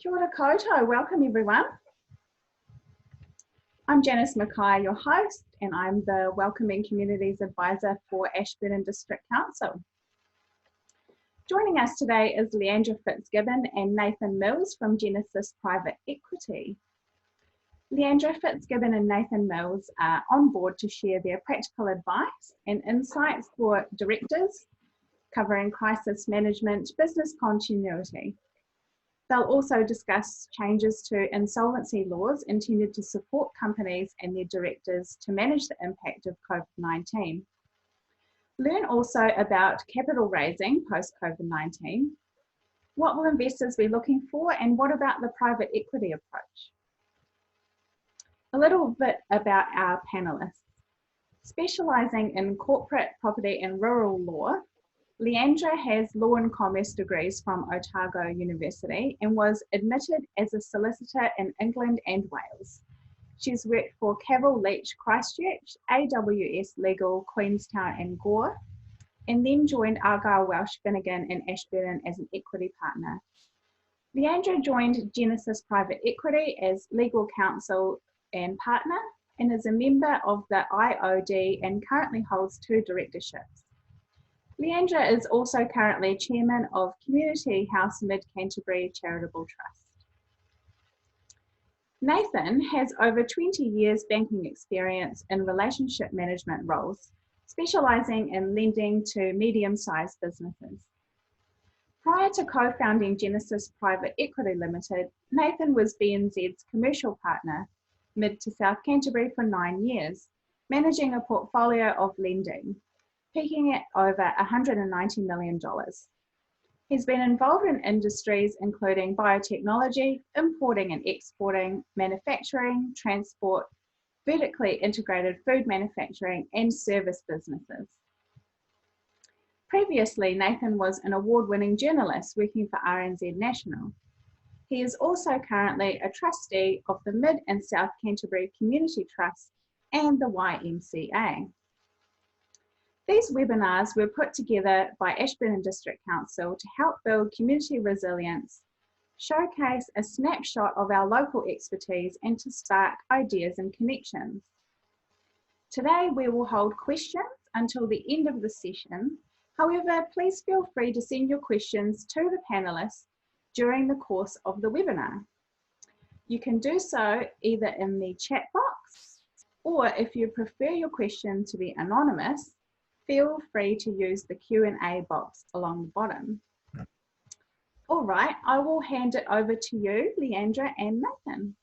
Kia ora koutou, welcome everyone. I'm Janice Mackay, your host, and I'm the Welcoming Communities Advisor for Ashburton District Council. Joining us today is Leandra Fitzgibbon and Nathan Mills from Genesis Private Equity. Leandra Fitzgibbon and Nathan Mills are on board to share their practical advice and insights for directors, covering crisis management, business continuity. They'll also discuss changes to insolvency laws intended to support companies and their directors to manage the impact of COVID-19. Learn also about capital raising post-COVID-19. What will investors be looking for, and what about the private equity approach? A little bit about our panelists. Specialising in corporate, property and rural law, Leandra has law and commerce degrees from Otago University and was admitted as a solicitor in England and Wales. She's worked for Cavill Leach Christchurch, AWS Legal Queenstown and Gore, and then joined Argyll Welsh Finnegan in Ashburton as an equity partner. Leandra joined Genesis Private Equity as legal counsel and partner and is a member of the IOD and currently holds 2 directorships. Leandra is also currently chairman of Community House Mid Canterbury Charitable Trust. Nathan has over 20 years banking experience in relationship management roles, specialising in lending to medium-sized businesses. Prior to co-founding Genesis Private Equity Limited, Nathan was BNZ's commercial partner, Mid to South Canterbury, for 9 years, managing a portfolio of lending, peaking at over $190 million. He's been involved in industries including biotechnology, importing and exporting, manufacturing, transport, vertically integrated food manufacturing, and service businesses. Previously, Nathan was an award-winning journalist working for RNZ National. He is also currently a trustee of the Mid and South Canterbury Community Trust and the YMCA. These webinars were put together by Ashburton District Council to help build community resilience, showcase a snapshot of our local expertise, and to spark ideas and connections. Today we will hold questions until the end of the session. However, please feel free to send your questions to the panelists during the course of the webinar. You can do so either in the chat box, or if you prefer your question to be anonymous, feel free to use the Q&A box along the bottom. All right, I will hand it over to you, Leandra and Nathan.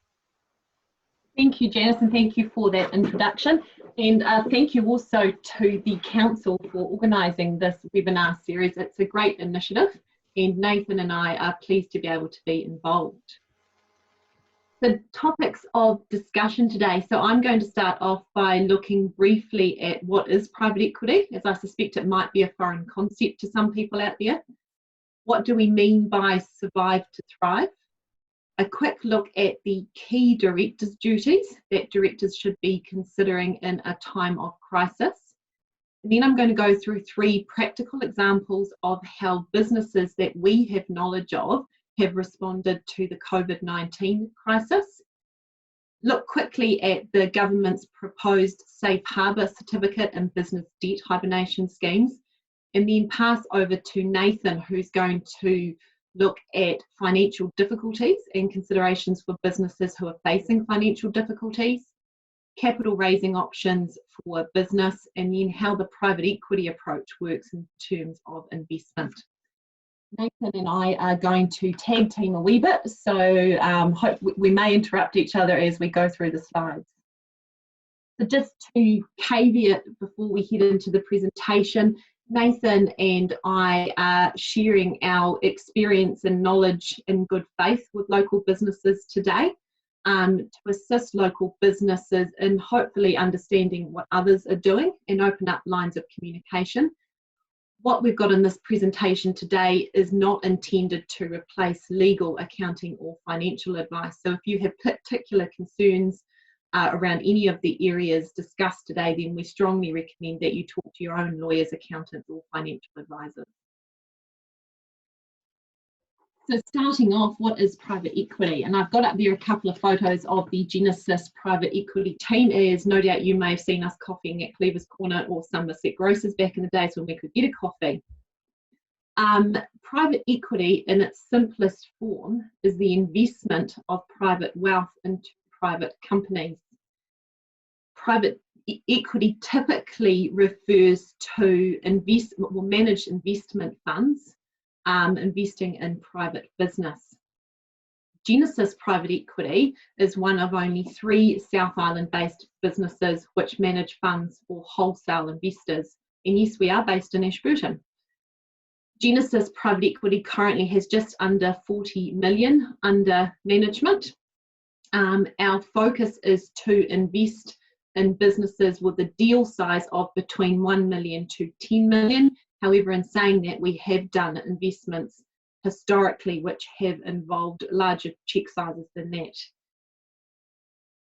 Thank you, Janice, and thank you for that introduction. And thank you also to the Council for organising this webinar series. It's a great initiative, and Nathan and I are pleased to be able to be involved. The topics of discussion today. So I'm going to start off by looking briefly at what is private equity, as I suspect it might be a foreign concept to some people out there. What do we mean by survive to thrive? A quick look at the key directors' duties that directors should be considering in a time of crisis. And then I'm going to go through 3 practical examples of how businesses that we have knowledge of have responded to the COVID-19 crisis. Look quickly at the government's proposed safe harbour certificate and business debt hibernation schemes, and then pass over to Nathan, who's going to look at financial difficulties and considerations for businesses who are facing financial difficulties, capital raising options for business, and then how the private equity approach works in terms of investment. Nathan and I are going to tag team a wee bit, so hope we may interrupt each other as we go through the slides. So just to caveat before we head into the presentation, Nathan and I are sharing our experience and knowledge in good faith with local businesses today to assist local businesses in hopefully understanding what others are doing and open up lines of communication. What we've got in this presentation today is not intended to replace legal, accounting or financial advice. So if you have particular concerns around any of the areas discussed today, then we strongly recommend that you talk to your own lawyers, accountants or financial advisors. So starting off, what is private equity? And I've got up there a couple of photos of the Genesis private equity team, as no doubt you may have seen us coffeeing at Cleaver's Corner or Somerset Grocers back in the days when we could get a coffee. Private equity in its simplest form is the investment of private wealth into private companies. Private equity typically refers to managed investment funds investing in private business. Genesis Private Equity is one of only 3 South Island-based businesses which manage funds for wholesale investors. And yes, we are based in Ashburton. Genesis Private Equity currently has just under 40 million under management. Our focus is to invest in businesses with a deal size of between 1 million to 10 million. However, in saying that, we have done investments historically which have involved larger cheque sizes than that.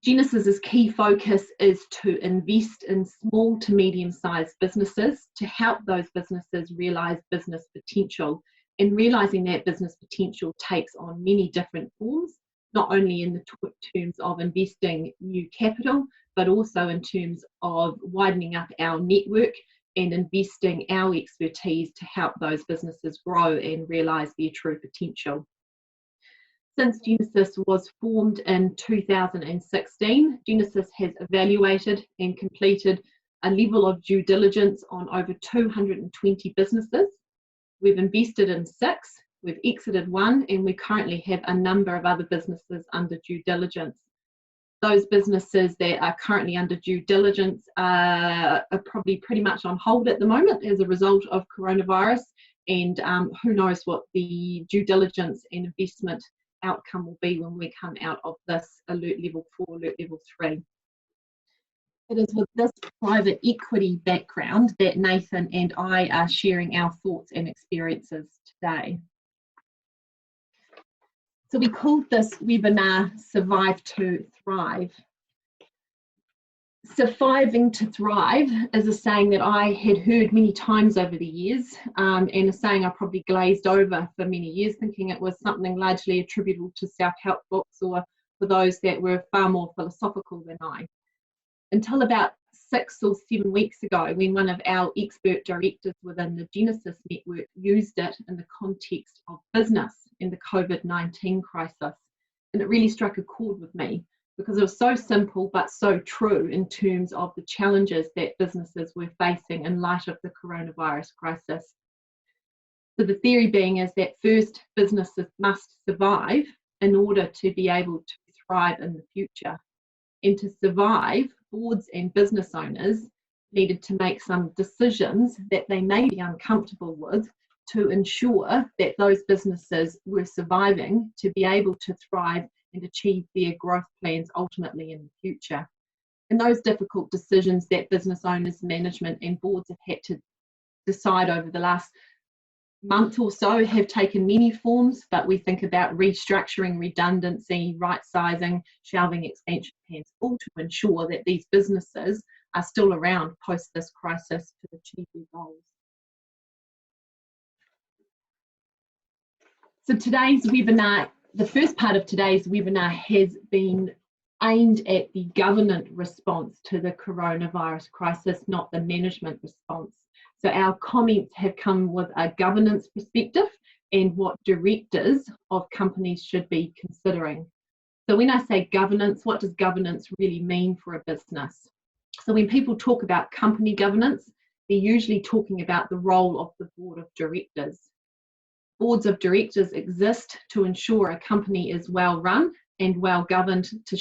Genesis's key focus is to invest in small to medium-sized businesses to help those businesses realise business potential. And realising that business potential takes on many different forms, not only in the terms of investing new capital, but also in terms of widening up our network and investing our expertise to help those businesses grow and realise their true potential. Since Genesis was formed in 2016, Genesis has evaluated and completed a level of due diligence on over 220 businesses. We've invested in 6, we've exited 1, and we currently have a number of other businesses under due diligence. Those businesses that are currently under due diligence are probably pretty much on hold at the moment as a result of coronavirus, and who knows what the due diligence and investment outcome will be when we come out of this alert level 4, alert level 3. It is with this private equity background that Nathan and I are sharing our thoughts and experiences today. So we called this webinar Survive to Thrive. Surviving to thrive is a saying that I had heard many times over the years, and a saying I probably glazed over for many years, thinking it was something largely attributable to self-help books or for those that were far more philosophical than I. Until about 6 or 7 weeks ago, when one of our expert directors within the Genesis network used it in the context of business in the COVID-19 crisis. And it really struck a chord with me because it was so simple but so true in terms of the challenges that businesses were facing in light of the coronavirus crisis. So the theory being is that first, businesses must survive in order to be able to thrive in the future. And to survive, boards and business owners needed to make some decisions that they may be uncomfortable with to ensure that those businesses were surviving to be able to thrive and achieve their growth plans ultimately in the future. And those difficult decisions that business owners, management and boards have had to decide over the last month or so have taken many forms, but we think about restructuring, redundancy, right-sizing, shelving expansion plans, all to ensure that these businesses are still around post this crisis to achieve their goals. So today's webinar, the first part of today's webinar has been aimed at the governance response to the coronavirus crisis, not the management response. So our comments have come with a governance perspective and what directors of companies should be considering. So when I say governance, what does governance really mean for a business? So when people talk about company governance, they're usually talking about the role of the board of directors. Boards of directors exist to ensure a company is well run and well governed to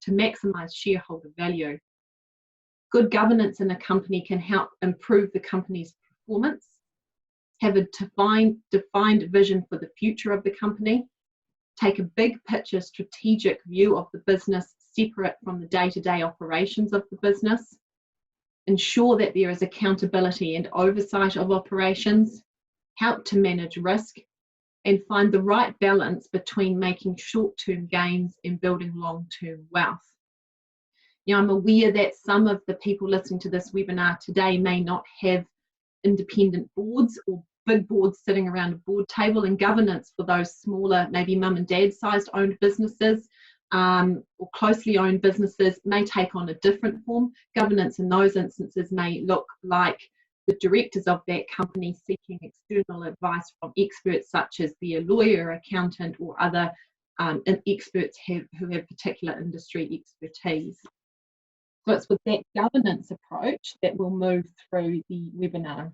maximise shareholder value. Good governance in a company can help improve the company's performance, have a defined vision for the future of the company, take a big picture strategic view of the business separate from the day-to-day operations of the business, ensure that there is accountability and oversight of operations, help to manage risk, and find the right balance between making short-term gains and building long-term wealth. Now, I'm aware that some of the people listening to this webinar today may not have independent boards or big boards sitting around a board table, and governance for those smaller, maybe mum and dad sized owned businesses or closely owned businesses may take on a different form. Governance in those instances may look like the directors of that company seeking external advice from experts such as be a lawyer, accountant, or other experts who have particular industry expertise. So it's with that governance approach that we'll move through the webinar.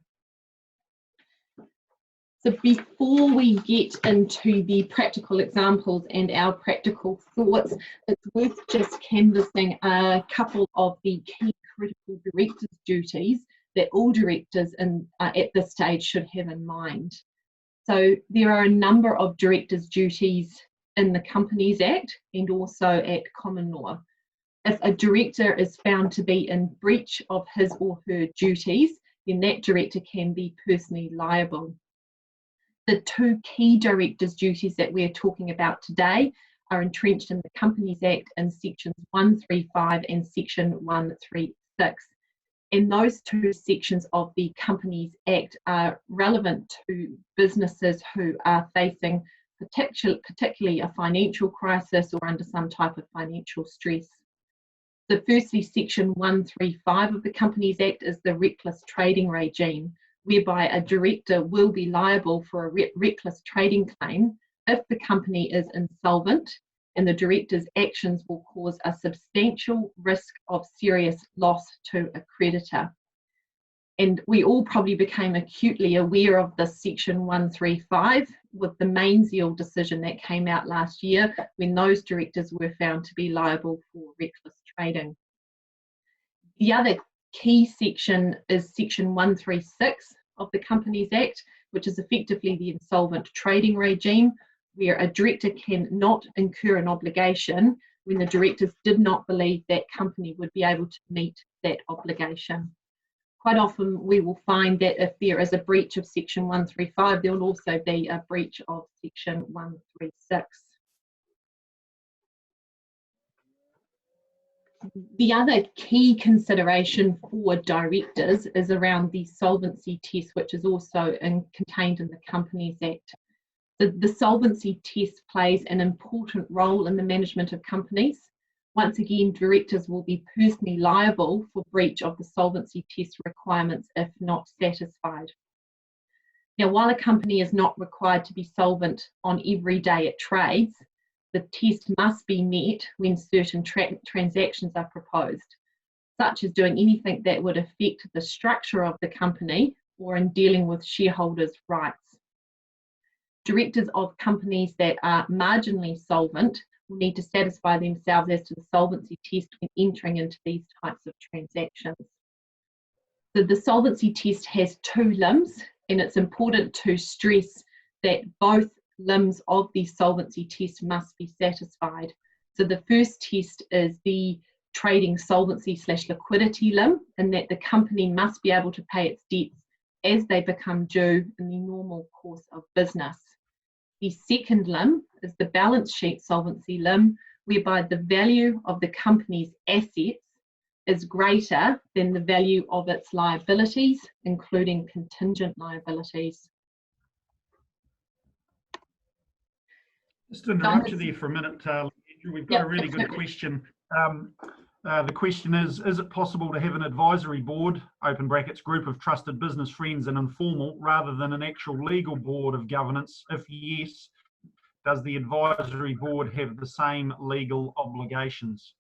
So before we get into the practical examples and our practical thoughts, it's worth just canvassing a couple of the key critical directors' duties that all directors at this stage should have in mind. So there are a number of directors' duties in the Companies Act and also at common law. If a director is found to be in breach of his or her duties, then that director can be personally liable. The two key directors' duties that we're talking about today are entrenched in the Companies Act in sections 135 and section 136. And those two sections of the Companies Act are relevant to businesses who are facing particularly a financial crisis or under some type of financial stress. So firstly, section 135 of the Companies Act is the reckless trading regime, whereby a director will be liable for a reckless trading claim if the company is insolvent and the director's actions will cause a substantial risk of serious loss to a creditor. And we all probably became acutely aware of this section 135 with the Mainzeal decision that came out last year when those directors were found to be liable for reckless trading. The other key section is section 136 of the Companies Act, which is effectively the insolvent trading regime, where a director can not incur an obligation when the directors did not believe that company would be able to meet that obligation. Quite often we will find that if there is a breach of section 135, there will also be a breach of section 136. The other key consideration for directors is around the solvency test, which is also contained in the Companies Act. The solvency test plays an important role in the management of companies. Once again, directors will be personally liable for breach of the solvency test requirements if not satisfied. Now, while a company is not required to be solvent on every day it trades, the test must be met when certain transactions are proposed, such as doing anything that would affect the structure of the company or in dealing with shareholders' rights. Directors of companies that are marginally solvent will need to satisfy themselves as to the solvency test when entering into these types of transactions. So the solvency test has two limbs, and it's important to stress that both limbs of the solvency test must be satisfied. So the first test is the trading solvency / liquidity limb, and that the company must be able to pay its debts as they become due in the normal course of business. The second limb is the balance sheet solvency limb, whereby the value of the company's assets is greater than the value of its liabilities, including contingent liabilities. Just to interrupt you there for a minute, Leandra, we've got a really good question. The question is it possible to have an advisory board, open brackets, group of trusted business friends and informal, rather than an actual legal board of governance? If yes, does the advisory board have the same legal obligations?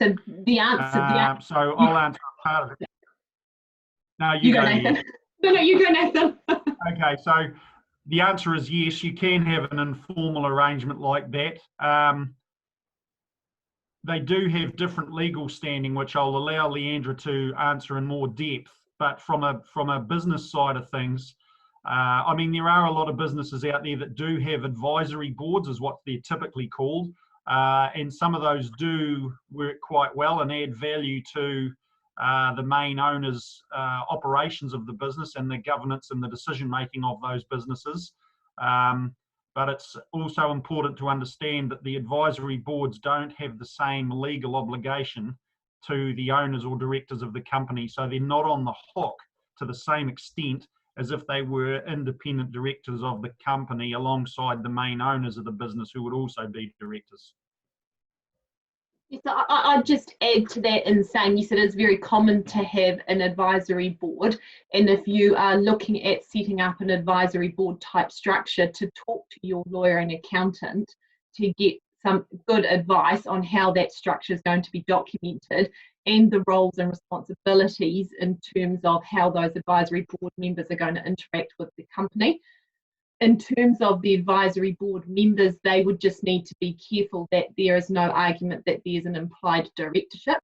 So the answer... so I'll answer part of it. No, you go, Nathan. No, you go, Nathan. Okay, so the answer is yes, you can have an informal arrangement like that. They do have different legal standing, which I'll allow Leandra to answer in more depth. But from a business side of things, I mean, there are a lot of businesses out there that do have advisory boards, is what they're typically called. And some of those do work quite well and add value to the main owner's operations of the business and the governance and the decision making of those businesses. But it's also important to understand that the advisory boards don't have the same legal obligation to the owners or directors of the company. So they're not on the hook to the same extent as if they were independent directors of the company alongside the main owners of the business who would also be directors. Yes, I'd just add to that in saying you said it's very common to have an advisory board, and if you are looking at setting up an advisory board type structure, to talk to your lawyer and accountant to get some good advice on how that structure is going to be documented and the roles and responsibilities in terms of how those advisory board members are going to interact with the company. In terms of the advisory board members, they would just need to be careful that there is no argument that there's an implied directorship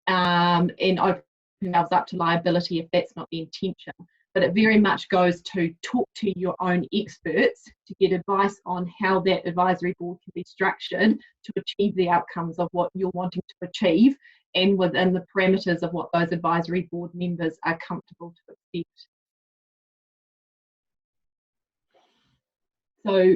and open themselves up to liability if that's not the intention. But it very much goes to talk to your own experts to get advice on how that advisory board can be structured to achieve the outcomes of what you're wanting to achieve and within the parameters of what those advisory board members are comfortable to accept. So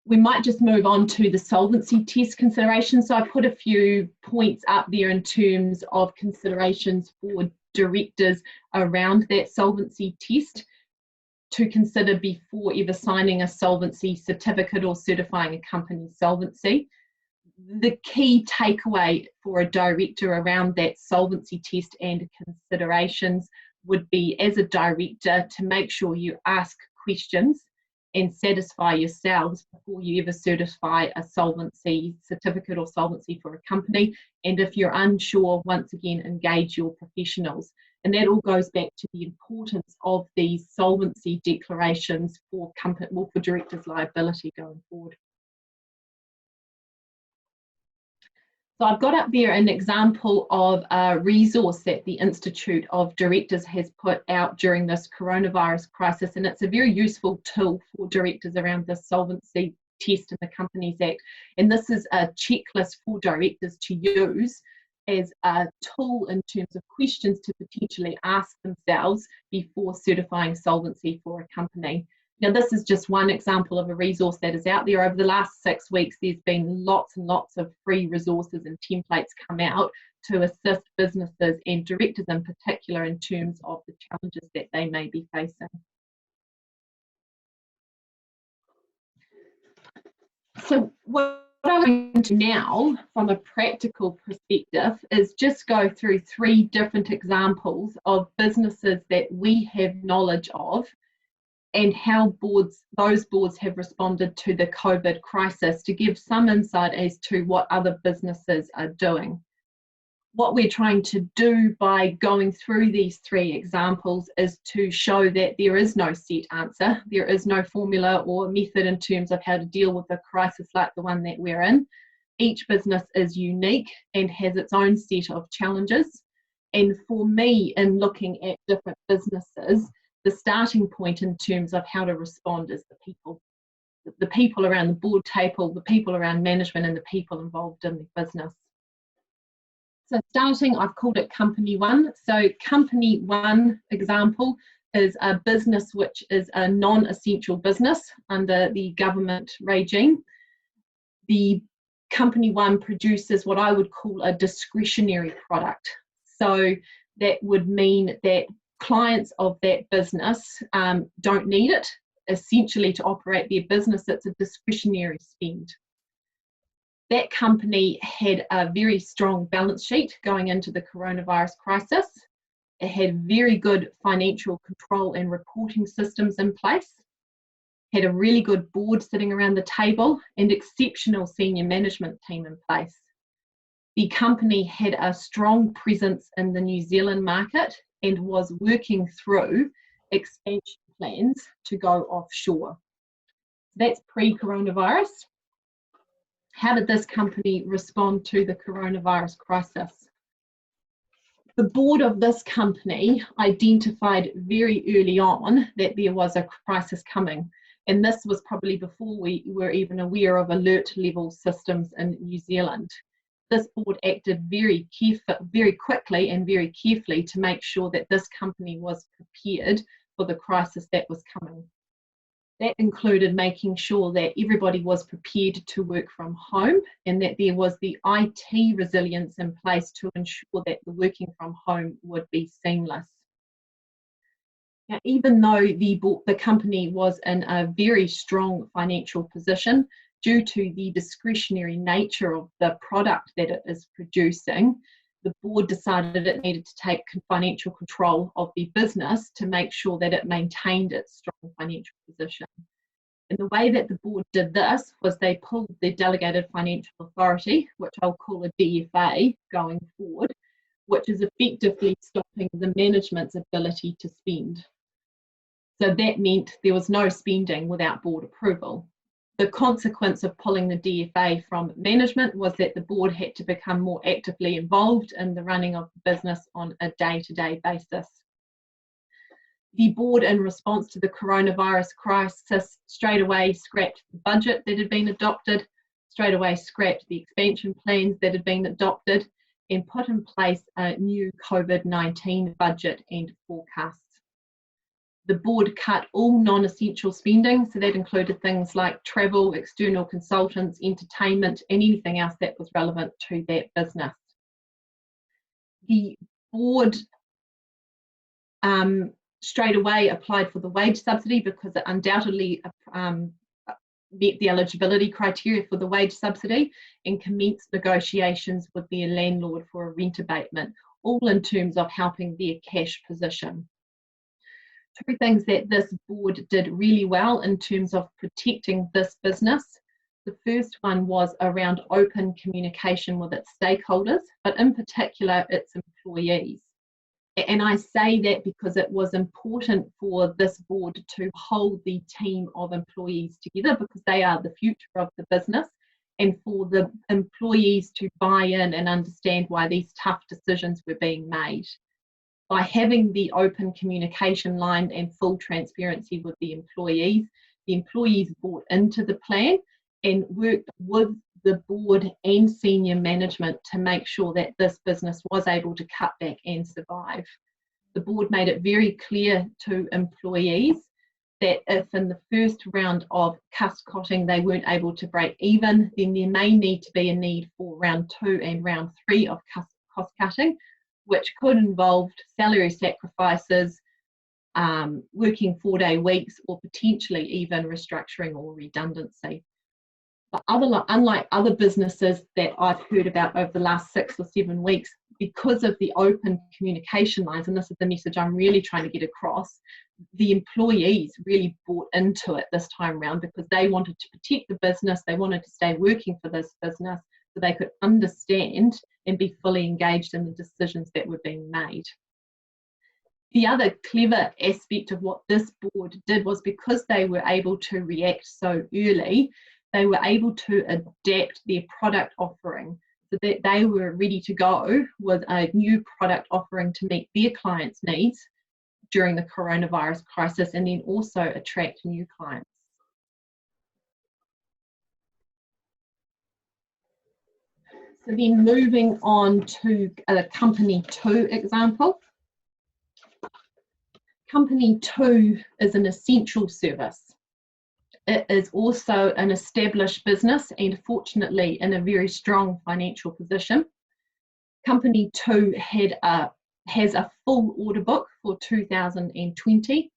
we might just move on to the solvency test considerations. So I put a few points up there in terms of considerations for directors around that solvency test to consider before ever signing a solvency certificate or certifying a company's solvency. The key takeaway for a director around that solvency test and considerations would be, as a director, to make sure you ask questions and satisfy yourselves before you ever certify a solvency certificate or solvency for a company. And if you're unsure, once again, engage your professionals. And that all goes back to the importance of these solvency declarations for company, well, for directors' liability going forward. So I've got up there an example of a resource that the Institute of Directors has put out during this coronavirus crisis, and it's a very useful tool for directors around the solvency test in the Companies Act. And this is a checklist for directors to use as a tool in terms of questions to potentially ask themselves before certifying solvency for a company. Now, this is just one example of a resource that is out there. Over the last 6 weeks, there's been lots and lots of free resources and templates come out to assist businesses and directors in particular in terms of the challenges that they may be facing. So what I'm going to now, from a practical perspective, is just go through 3 different examples of businesses that we have knowledge of and how those boards have responded to the COVID crisis, to give some insight as to what other businesses are doing. What we're trying to do by going through these 3 examples is to show that there is no set answer, there is no formula or method in terms of how to deal with a crisis like the one that we're in. Each business is unique and has its own set of challenges. And for me, in looking at different businesses, the starting point in terms of how to respond is the people around the board table, the people around management, and the people involved in the business. So starting, I've called it Company One. So Company One example is a business which is a non-essential business under the government regime. The Company One produces what I would call a discretionary product. So that would mean that clients of that business don't need it essentially to operate their business. It's a discretionary spend. That company had a very strong balance sheet going into the coronavirus crisis. It had very good financial control and reporting systems in place, had a really good board sitting around the table, and exceptional senior management team in place. The company had a strong presence in the New Zealand market and was working through expansion plans to go offshore. That's pre-coronavirus. How did this company respond to the coronavirus crisis? The board of this company identified very early on that there was a crisis coming, and this was probably before we were even aware of alert level systems in New Zealand. This board acted very quickly and very carefully to make sure that this company was prepared for the crisis that was coming. That included making sure that everybody was prepared to work from home and that there was the IT resilience in place to ensure that the working from home would be seamless. Now, even though the company was in a very strong financial position due to the discretionary nature of the product that it is producing, the board decided it needed to take financial control of the business to make sure that it maintained its strong financial position. And the way that the board did this was they pulled the Delegated Financial Authority, which I'll call a DFA going forward, which is effectively stopping the management's ability to spend. So that meant there was no spending without board approval. The consequence of pulling the DFA from management was that the board had to become more actively involved in the running of the business on a day-to-day basis. The board, in response to the coronavirus crisis, straight away scrapped the budget that had been adopted, straight away scrapped the expansion plans that had been adopted, and put in place a new COVID-19 budget and forecasts. The board cut all non-essential spending, so that included things like travel, external consultants, entertainment, and anything else that was relevant to that business. The board straight away applied for the wage subsidy because it undoubtedly met the eligibility criteria for the wage subsidy, and commenced negotiations with their landlord for a rent abatement, all in terms of helping their cash position. Two things that this board did really well in terms of protecting this business. The first one was around open communication with its stakeholders, but in particular its employees. And I say that because it was important for this board to hold the team of employees together, because they are the future of the business, and for the employees to buy in and understand why these tough decisions were being made. By having the open communication line and full transparency with the employees bought into the plan and worked with the board and senior management to make sure that this business was able to cut back and survive. The board made it very clear to employees that if in the first round of cost-cutting they weren't able to break even, then there may need to be a need for round 2 and round 3 of cost-cutting, which could involve salary sacrifices, working 4-day weeks, or potentially even restructuring or redundancy. But unlike other businesses that I've heard about over the last 6 or 7 weeks, because of the open communication lines, and this is the message I'm really trying to get across, the employees really bought into it this time around because they wanted to protect the business, they wanted to stay working for this business so they could understand and be fully engaged in the decisions that were being made. The other clever aspect of what this board did was, because they were able to react so early, they were able to adapt their product offering so that they were ready to go with a new product offering to meet their clients' needs during the coronavirus crisis, and then also attract new clients. So then moving on to a Company 2 example. Company 2 is an essential service. It is also an established business and fortunately in a very strong financial position. Company 2 has a full order book for 2020,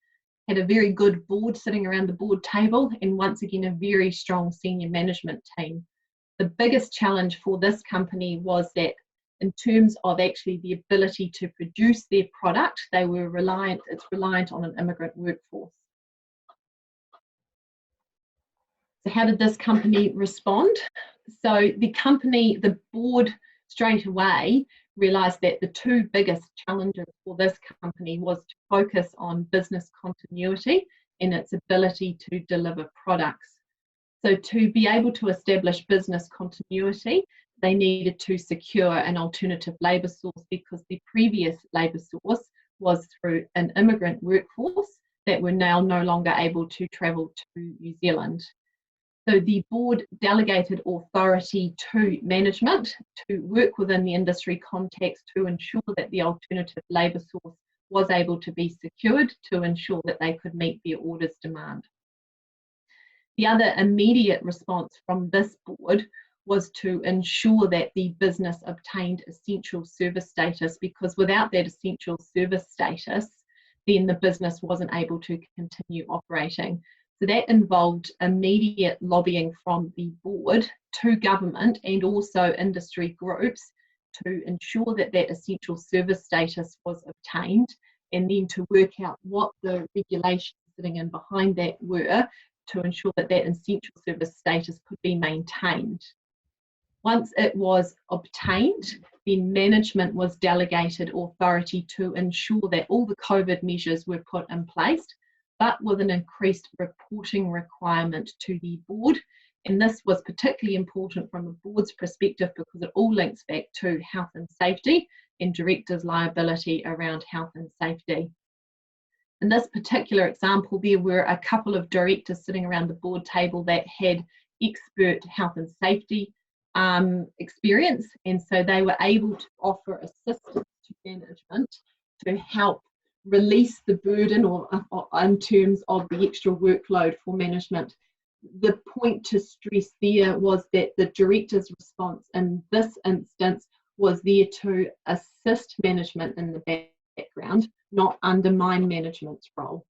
had a very good board sitting around the board table, and once again a very strong senior management team. The biggest challenge for this company was that in terms of actually the ability to produce their product, it's reliant on an immigrant workforce. So how did this company respond? So the board straight away realised that the two biggest challenges for this company was to focus on business continuity and its ability to deliver products. So to be able to establish business continuity, they needed to secure an alternative labour source, because the previous labour source was through an immigrant workforce that were now no longer able to travel to New Zealand. So the board delegated authority to management to work within the industry context to ensure that the alternative labour source was able to be secured, to ensure that they could meet their orders demand. The other immediate response from this board was to ensure that the business obtained essential service status, because without that essential service status, then the business wasn't able to continue operating. So that involved immediate lobbying from the board to government and also industry groups to ensure that that essential service status was obtained, and then to work out what the regulations sitting in behind that were to ensure that that essential service status could be maintained. Once it was obtained, then management was delegated authority to ensure that all the COVID measures were put in place, but with an increased reporting requirement to the board. And this was particularly important from a board's perspective because it all links back to health and safety and directors' liability around health and safety. In this particular example, there were a couple of directors sitting around the board table that had expert health and safety experience, and so they were able to offer assistance to management to help release the burden or in terms of the extra workload for management. The point to stress there was that the director's response in this instance was there to assist management in the background, not undermine management's role.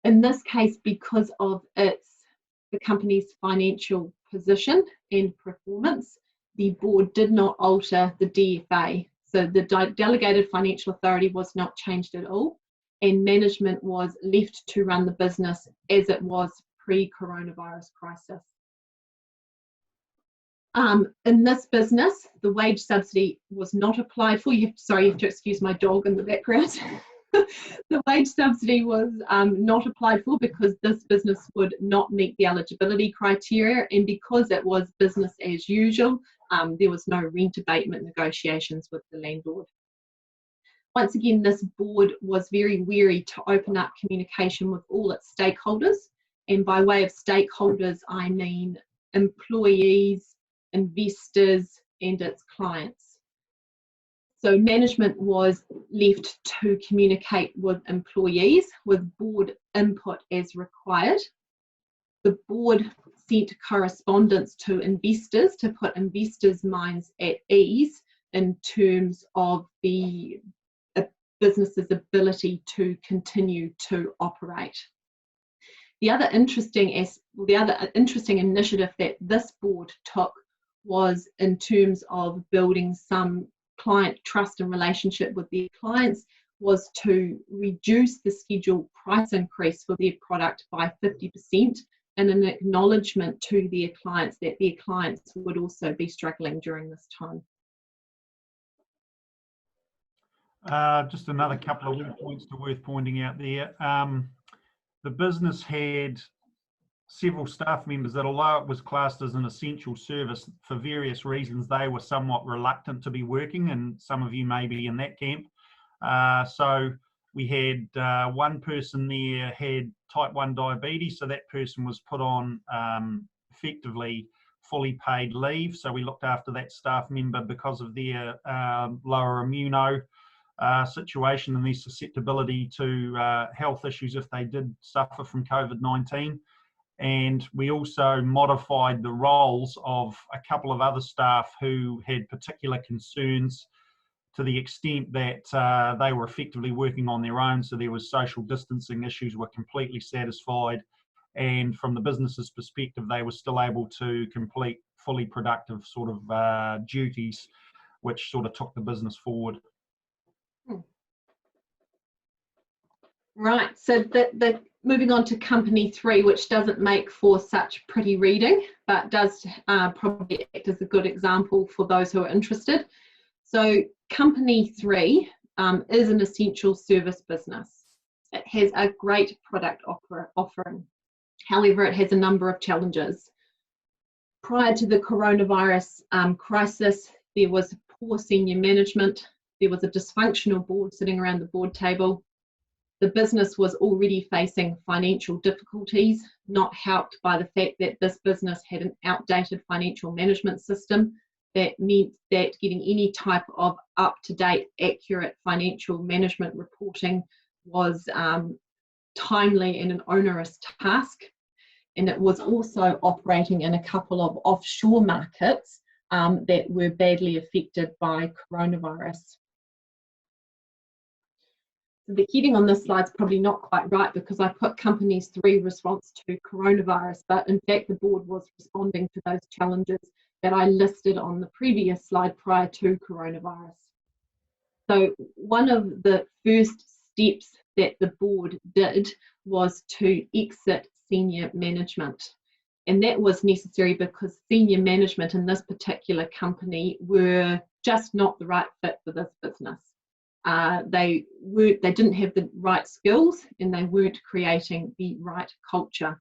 In this case, because of the company's financial position and performance, the board did not alter the DFA. So the delegated financial authority was not changed at all, and management was left to run the business as it was pre-coronavirus crisis. In this business, the wage subsidy was not applied for. You have to excuse my dog in the background. The wage subsidy was not applied for because this business would not meet the eligibility criteria, and because it was business as usual, there was no rent abatement negotiations with the landlord. Once again, this board was very wary to open up communication with all its stakeholders, and by way of stakeholders, I mean employees, investors, and its clients. So management was left to communicate with employees with board input as required. The board sent correspondence to investors to put investors' minds at ease in terms of the business's ability to continue to operate. The other interesting initiative that this board took was in terms of building some client trust and relationship with their clients, was to reduce the scheduled price increase for their product by 50% in an acknowledgement to their clients that their clients would also be struggling during this time. Just another couple of wee points worth pointing out there. The business had several staff members that, although it was classed as an essential service, for various reasons they were somewhat reluctant to be working, and some of you may be in that camp. So we had one person there had type 1 diabetes, so that person was put on effectively fully paid leave. So we looked after that staff member because of their lower immuno situation and their susceptibility to health issues if they did suffer from COVID-19. And we also modified the roles of a couple of other staff who had particular concerns to the extent that they were effectively working on their own. So there was social distancing issues were completely satisfied. And from the business's perspective, they were still able to complete fully productive sort of duties, which sort of took the business forward. Right, so moving on to company 3, which doesn't make for such pretty reading, but does probably act as a good example for those who are interested. So company 3 is an essential service business. It has a great product offering. However, it has a number of challenges. Prior to the coronavirus crisis, there was poor senior management. There was a dysfunctional board sitting around the board table. The business was already facing financial difficulties, not helped by the fact that this business had an outdated financial management system that meant that getting any type of up-to-date, accurate financial management reporting was timely and an onerous task. And it was also operating in a couple of offshore markets that were badly affected by coronavirus. So the heading on this slide is probably not quite right because I put companies 3 response to coronavirus, but in fact the board was responding to those challenges that I listed on the previous slide prior to coronavirus. So one of the first steps that the board did was to exit senior management. And that was necessary because senior management in this particular company were just not the right fit for this business. They didn't have the right skills and they weren't creating the right culture.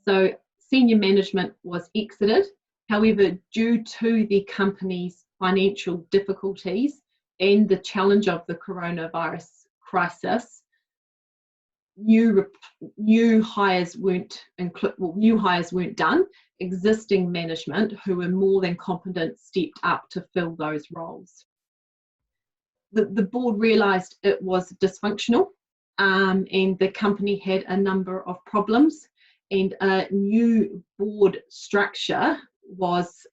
So senior management was exited. However, due to the company's financial difficulties and the challenge of the coronavirus crisis, new hires weren't done. Existing management who were more than competent stepped up to fill those roles. The board realised it was dysfunctional and the company had a number of problems, and a new board structure was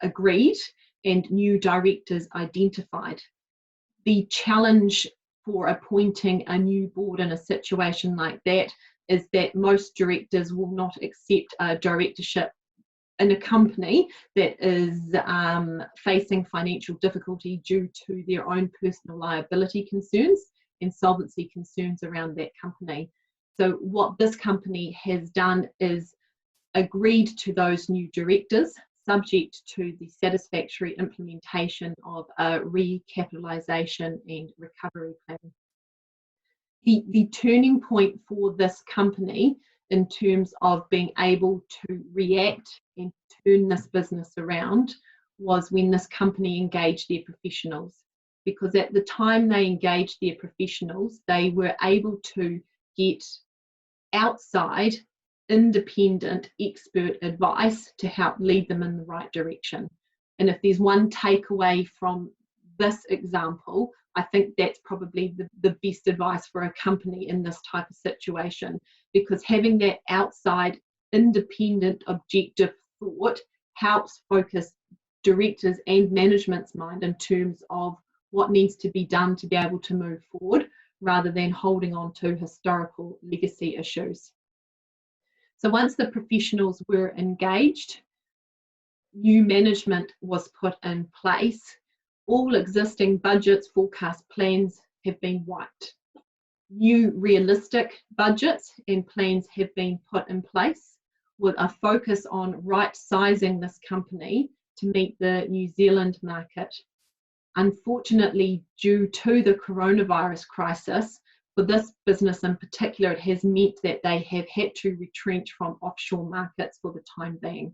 agreed and new directors identified. The challenge for appointing a new board in a situation like that is that most directors will not accept a directorship in a company that is facing financial difficulty due to their own personal liability concerns, insolvency concerns around that company. So what this company has done is agreed to those new directors subject to the satisfactory implementation of a recapitalisation and recovery plan. The turning point for this company in terms of being able to react and turn this business around was when this company engaged their professionals. Because at the time they engaged their professionals, they were able to get outside independent expert advice to help lead them in the right direction. And if there's one takeaway from this example, I think that's probably the best advice for a company in this type of situation, because having that outside independent objective thought helps focus directors and management's mind in terms of what needs to be done to be able to move forward rather than holding on to historical legacy issues. So once the professionals were engaged, new management was put in place. All existing budgets, forecast plans have been wiped. New realistic budgets and plans have been put in place with a focus on right-sizing this company to meet the New Zealand market. Unfortunately, due to the coronavirus crisis, for this business in particular, it has meant that they have had to retrench from offshore markets for the time being.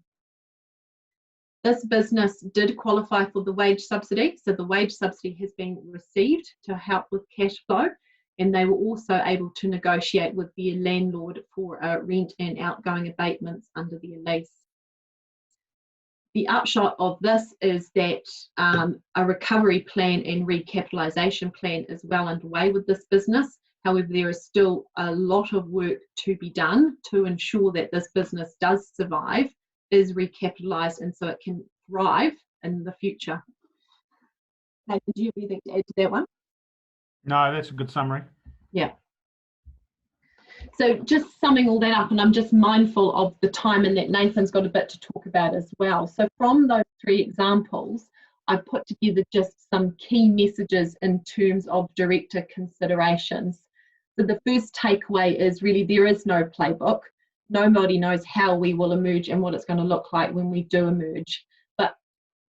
This business did qualify for the wage subsidy, so the wage subsidy has been received to help with cash flow, and they were also able to negotiate with their landlord for rent and outgoing abatements under their lease. The upshot of this is that a recovery plan and recapitalisation plan is well underway with this business. However, there is still a lot of work to be done to ensure that this business does survive, is recapitalised, and so it can thrive in the future. Nathan, do you have anything to add to that one? No, that's a good summary. Yeah. So just summing all that up, and I'm just mindful of the time and that Nathan's got a bit to talk about as well. So from those 3 examples, I put together just some key messages in terms of director considerations. So the first takeaway is really there is no playbook. Nobody knows how we will emerge and what it's going to look like when we do emerge. But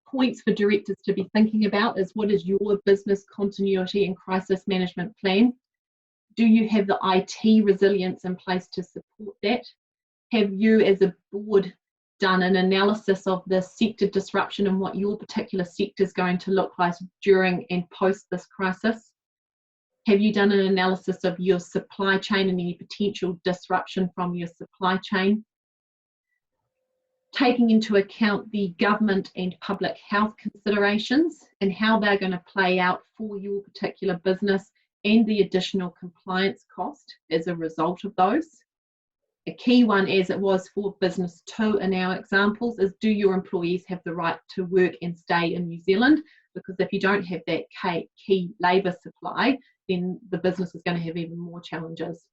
points for directors to be thinking about is, what is your business continuity and crisis management plan? Do you have the IT resilience in place to support that? Have you as a board done an analysis of the sector disruption and what your particular sector is going to look like during and post this crisis? Have you done an analysis of your supply chain and any potential disruption from your supply chain? Taking into account the government and public health considerations and how they're going to play out for your particular business and the additional compliance cost as a result of those. A key one, as it was for business 2 in our examples, is do your employees have the right to work and stay in New Zealand? Because if you don't have that key labour supply, then the business is going to have even more challenges.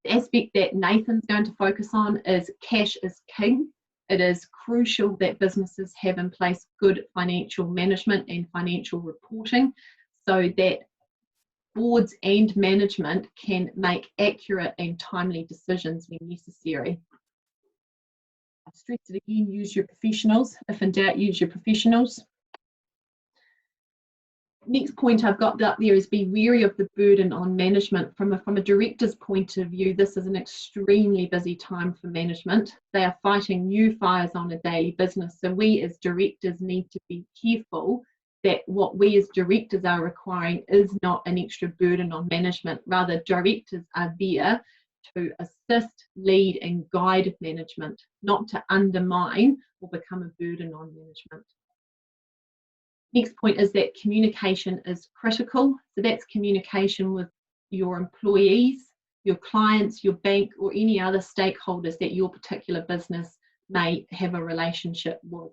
The aspect that Nathan's going to focus on is cash is king. It is crucial that businesses have in place good financial management and financial reporting so that boards and management can make accurate and timely decisions when necessary. I stress it again, use your professionals. If in doubt, use your professionals. Next point I've got up there is be wary of the burden on management. From a director's point of view, this is an extremely busy time for management. They are fighting new fires on a daily business. So we as directors need to be careful that what we as directors are requiring is not an extra burden on management. Rather, directors are there to assist, lead and guide management, not to undermine or become a burden on management. Next point is that communication is critical. So that's communication with your employees, your clients, your bank, or any other stakeholders that your particular business may have a relationship with.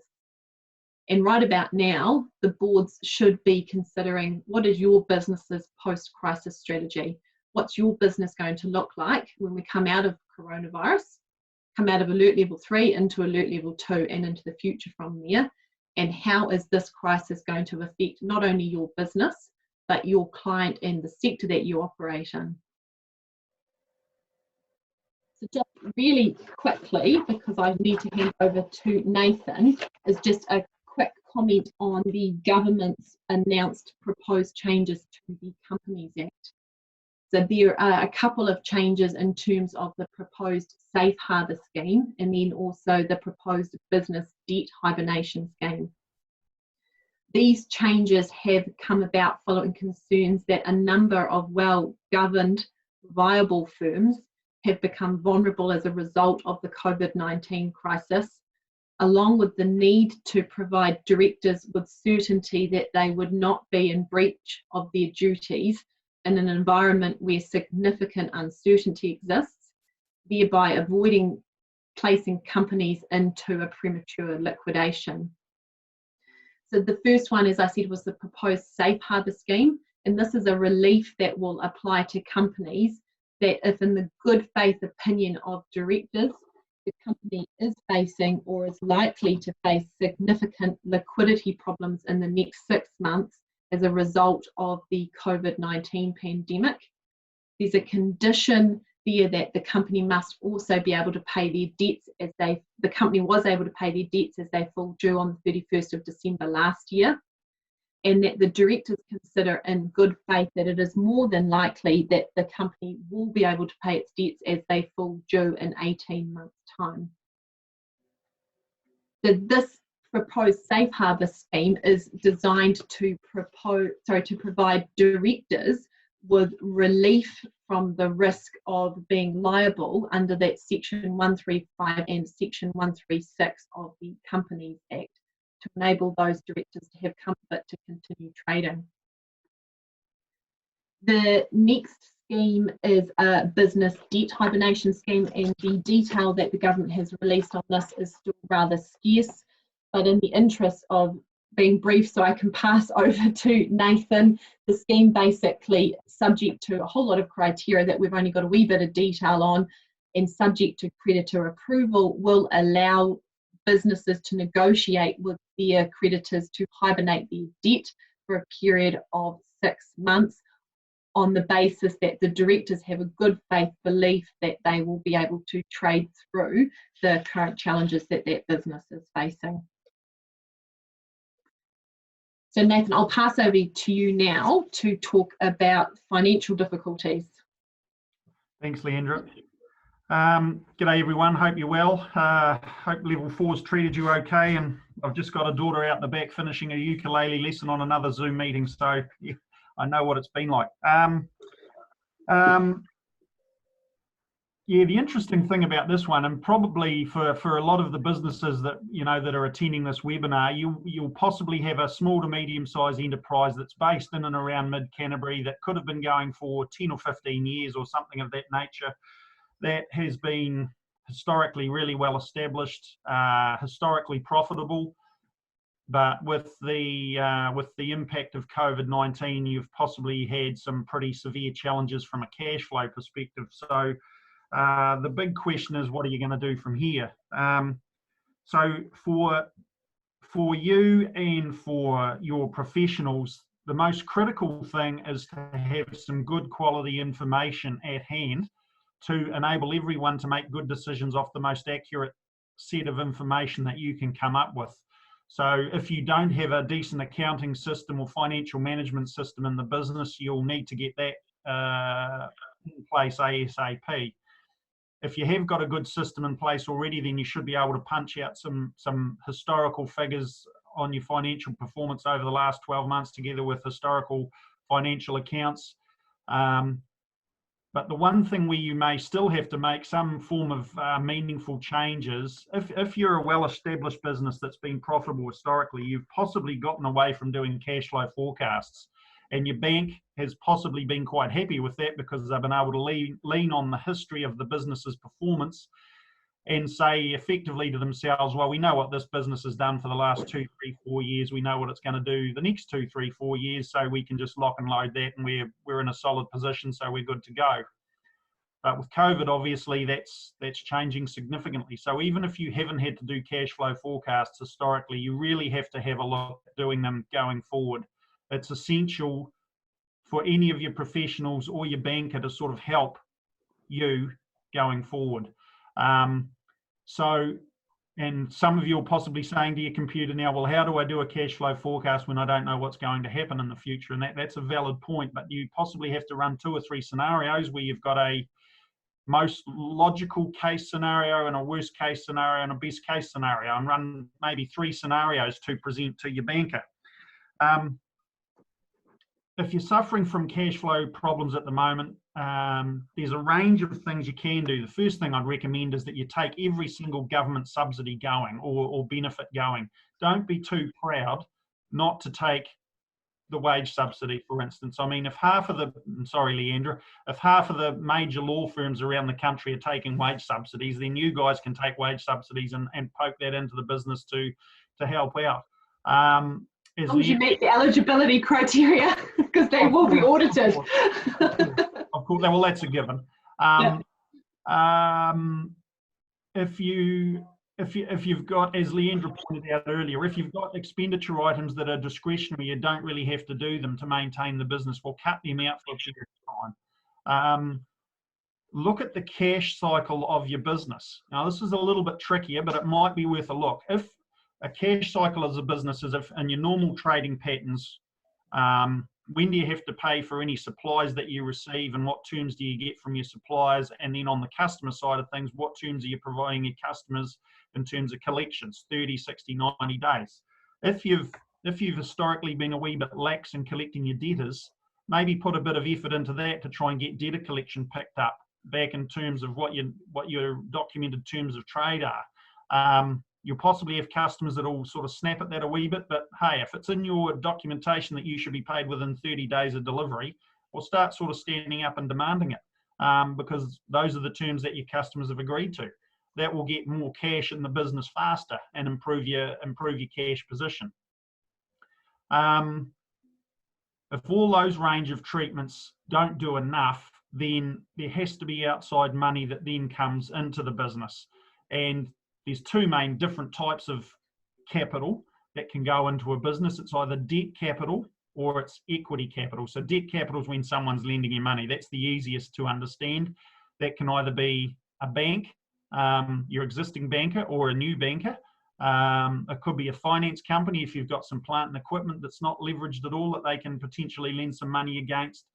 And right about now, the boards should be considering what is your business's post-crisis strategy? What's your business going to look like when we come out of coronavirus, come out of alert level 3 into alert level 2 and into the future from there? And how is this crisis going to affect not only your business, but your client and the sector that you operate in? So just really quickly, because I need to hand over to Nathan, is just a quick comment on the government's announced proposed changes to the Companies Act. So there are a couple of changes in terms of the proposed safe harbour scheme and then also the proposed business debt hibernation scheme. These changes have come about following concerns that a number of well-governed, viable firms have become vulnerable as a result of the COVID-19 crisis, along with the need to provide directors with certainty that they would not be in breach of their duties in an environment where significant uncertainty exists, thereby avoiding placing companies into a premature liquidation. So the first one, as I said, was the proposed safe harbour scheme, and this is a relief that will apply to companies that if in the good faith opinion of directors, the company is facing or is likely to face significant liquidity problems in the next 6 months as a result of the COVID-19 pandemic. There's a condition there that the company must also be able to pay their debts as the company was able to pay their debts as they fall due on the 31st of December last year, and that the directors consider in good faith that it is more than likely that the company will be able to pay its debts as they fall due in 18 months' time. So this proposed safe harbour scheme is designed to provide directors with relief from the risk of being liable under that Section 135 and Section 136 of the Companies Act to enable those directors to have comfort to continue trading. The next scheme is a business debt hibernation scheme, and the detail that the government has released on this is still rather scarce, but in the interest of being brief so I can pass over to Nathan, the scheme basically, subject to a whole lot of criteria that we've only got a wee bit of detail on and subject to creditor approval, will allow businesses to negotiate with their creditors to hibernate their debt for a period of 6 months on the basis that the directors have a good faith belief that they will be able to trade through the current challenges that that business is facing. So Nathan, I'll pass over to you now to talk about financial difficulties. Thanks, Leandra. G'day everyone, hope you're well. Hope level 4's treated you okay, and I've just got a daughter out the back finishing a ukulele lesson on another Zoom meeting, so yeah, I know what it's been like. Yeah, the interesting thing about this one, and probably for a lot of the businesses that that are attending this webinar, you'll possibly have a small to medium-sized enterprise that's based in and around mid-Canterbury that could have been going for 10 or 15 years or something of that nature, that has been historically really well established, historically profitable, But with the impact of COVID-19, you've possibly had some pretty severe challenges from a cash flow perspective. So the big question is, what are you going to do from here? So for you and for your professionals, the most critical thing is to have some good quality information at hand to enable everyone to make good decisions off the most accurate set of information that you can come up with. So if you don't have a decent accounting system or financial management system in the business, you'll need to get that in place ASAP. If you have got a good system in place already, then you should be able to punch out some historical figures on your financial performance over the last 12 months together with historical financial accounts. But the one thing where you may still have to make some form of meaningful changes, if you're a well-established business that's been profitable historically, you've possibly gotten away from doing cash flow forecasts. And your bank has possibly been quite happy with that because they've been able to lean on the history of the business's performance and say effectively to themselves, well, we know what this business has done for the last 2, 3, 4 years. We know what it's going to do the next 2, 3, 4 years. So we can just lock and load that and we're in a solid position. So we're good to go. But with COVID, obviously, that's changing significantly. So even if you haven't had to do cash flow forecasts historically, you really have to have a look at doing them going forward. It's essential for any of your professionals or your banker to sort of help you going forward. And some of you are possibly saying to your computer now, well, how do I do a cash flow forecast when I don't know what's going to happen in the future? And that's a valid point, but you possibly have to run 2 or 3 scenarios where you've got a most logical case scenario and a worst case scenario and a best case scenario, and run maybe 3 scenarios to present to your banker. If you're suffering from cash flow problems at the moment, there's a range of things you can do. The first thing I'd recommend is that you take every single government subsidy going or benefit going. Don't be too proud not to take the wage subsidy, for instance. I mean, if half of the, sorry, Leandra, if half of the major law firms around the country are taking wage subsidies, then you guys can take wage subsidies and poke that into the business to help out. As long as you meet the eligibility criteria, because they will be audited. Of course, well, that's a given. If you've got, as Leandra pointed out earlier, if you've got expenditure items that are discretionary, you don't really have to do them to maintain the business. We'll cut them out for a period of time. Look at the cash cycle of your business. Now, this is a little bit trickier, but it might be worth a look. If a cash cycle as a business is if in your normal trading patterns, when do you have to pay for any supplies that you receive and what terms do you get from your suppliers? And then on the customer side of things, what terms are you providing your customers in terms of collections, 30, 60, 90 days? If you've historically been a wee bit lax in collecting your debtors, maybe put a bit of effort into that to try and get debtor collection picked up back in terms of what your documented terms of trade are. You'll possibly have customers that will sort of snap at that a wee bit, but hey, if it's in your documentation that you should be paid within 30 days of delivery, we'll start sort of standing up and demanding it because those are the terms that your customers have agreed to. That will get more cash in the business faster and improve your cash position. If all those range of treatments don't do enough, then there has to be outside money that then comes into the business. And there's 2 main different types of capital that can go into a business. It's either debt capital or it's equity capital. So debt capital is when someone's lending you money. That's the easiest to understand. That can either be a bank, your existing banker, or a new banker. It could be a finance company if you've got some plant and equipment that's not leveraged at all that they can potentially lend some money against.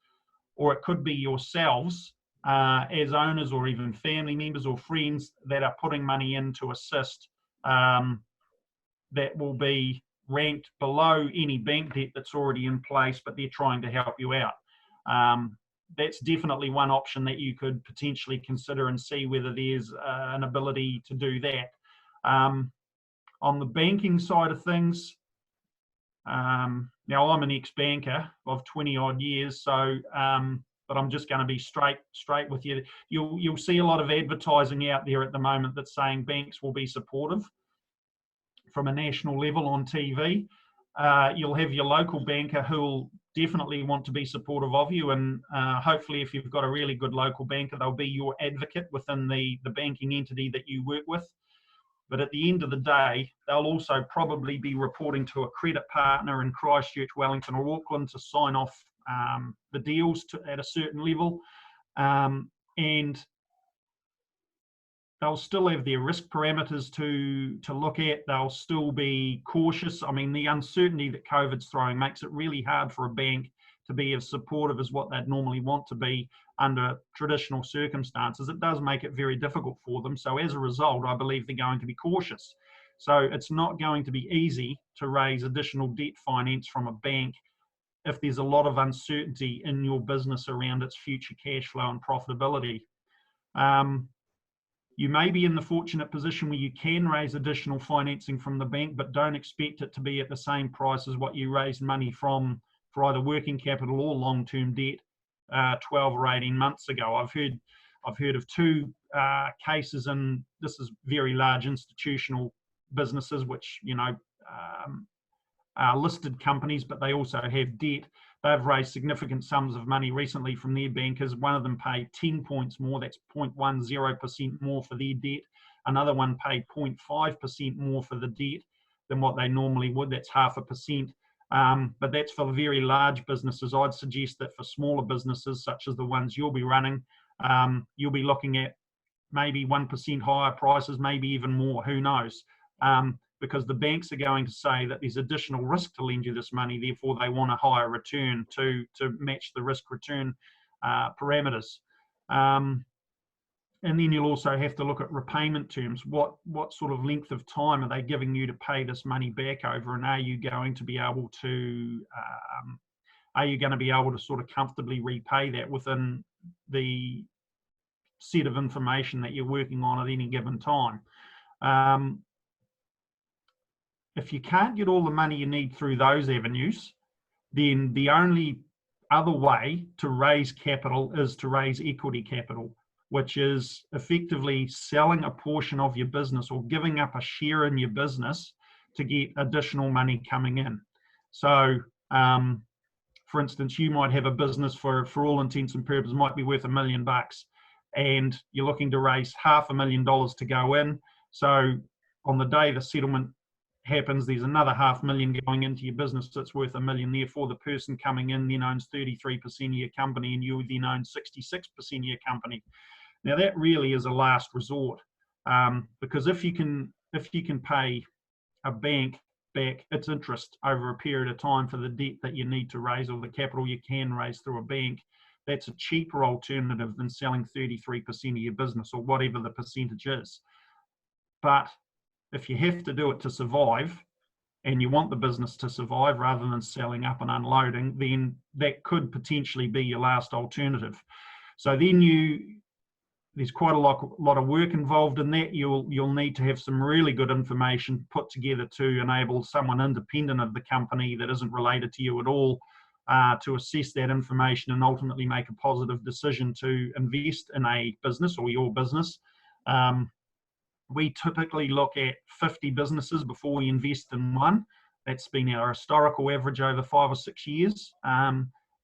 Or it could be yourselves as owners or even family members or friends that are putting money in to assist that will be ranked below any bank debt that's already in place, but they're trying to help you out. That's definitely one option that you could potentially consider and see whether there's an ability to do that. On the banking side of things, now I'm an ex-banker of 20 odd years, so but I'm just going to be straight with you. You'll see a lot of advertising out there at the moment that's saying banks will be supportive. from a national level on TV. You'll have your local banker who will definitely want to be supportive of you, and hopefully if you've got a really good local banker, they'll be your advocate within the banking entity that you work with. But at the end of the day, they'll also probably be reporting to a credit partner in Christchurch, Wellington or Auckland to sign off the deals at a certain level. And they'll still have their risk parameters to look at. They'll still be cautious. I mean, the uncertainty that COVID's throwing makes it really hard for a bank to be as supportive as what they'd normally want to be under traditional circumstances. It does make it very difficult for them. So as a result, I believe they're going to be cautious. So it's not going to be easy to raise additional debt finance from a bank if there's a lot of uncertainty in your business around its future cash flow and profitability. You may be in the fortunate position where you can raise additional financing from the bank, but don't expect it to be at the same price as what you raised money from for either working capital or long-term debt 12 or 18 months ago. I've heard of two cases, and this is very large institutional businesses, which are listed companies, but they also have debt. They've raised significant sums of money recently from their bankers. One of them paid 10 points more, that's 0.10% more for their debt. Another one paid 0.5% more for the debt than what they normally would, that's 0.5%. But that's for very large businesses. I'd suggest that for smaller businesses, such as the ones you'll be running, you'll be looking at maybe 1% higher prices, maybe even more, who knows? Because the banks are going to say that there's additional risk to lend you this money, therefore they want a higher return to match the risk return parameters. And then you'll also have to look at repayment terms. What sort of length of time are they giving you to pay this money back over, and are you going to be able to sort of comfortably repay that within the set of information that you're working on at any given time? If you can't get all the money you need through those avenues, then the only other way to raise capital is to raise equity capital, which is effectively selling a portion of your business or giving up a share in your business to get additional money coming in. So, for instance, you might have a business for all intents and purposes might be worth $1 million, and you're looking to raise $500,000 to go in. So on the day the settlement happens, there's another $500,000 going into your business that's worth $1 million. Therefore, the person coming in then owns 33% of your company, and you then own 66% of your company. Now, that really is a last resort, because if you can pay a bank back its interest over a period of time for the debt that you need to raise or the capital you can raise through a bank, that's a cheaper alternative than selling 33% of your business or whatever the percentage is. But if you have to do it to survive, and you want the business to survive rather than selling up and unloading, then that could potentially be your last alternative. So then there's quite a lot of work involved in that. You'll need to have some really good information put together to enable someone independent of the company that isn't related to you at all to assess that information and ultimately make a positive decision to invest in a business or your business. We typically look at 50 businesses before we invest in one. That's been our historical average over 5 or 6 years.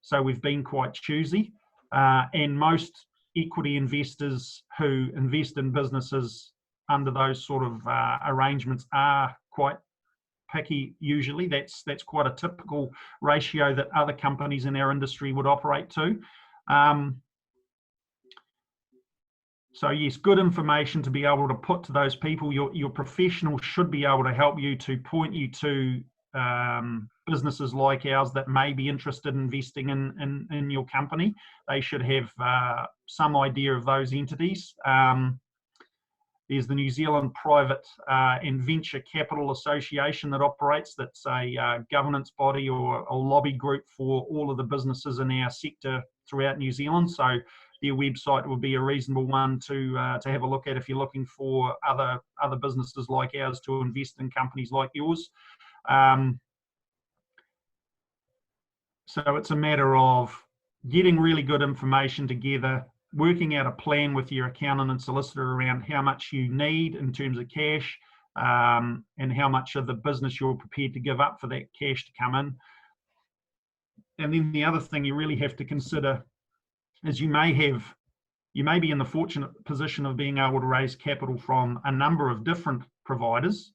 So we've been quite choosy. And most equity investors who invest in businesses under those sort of arrangements are quite picky usually. That's quite a typical ratio that other companies in our industry would operate to. So yes, good information to be able to put to those people. Your professional should be able to help you, to point you to businesses like ours that may be interested in investing in your company. They should have some idea of those entities. There's the New Zealand Private and Venture Capital Association that operates. That's a governance body or a lobby group for all of the businesses in our sector throughout New Zealand. So their website would be a reasonable one to have a look at if you're looking for other businesses like ours to invest in companies like yours. So it's a matter of getting really good information together, working out a plan with your accountant and solicitor around how much you need in terms of cash, and how much of the business you're prepared to give up for that cash to come in. And then the other thing you really have to consider is you may be in the fortunate position of being able to raise capital from a number of different providers,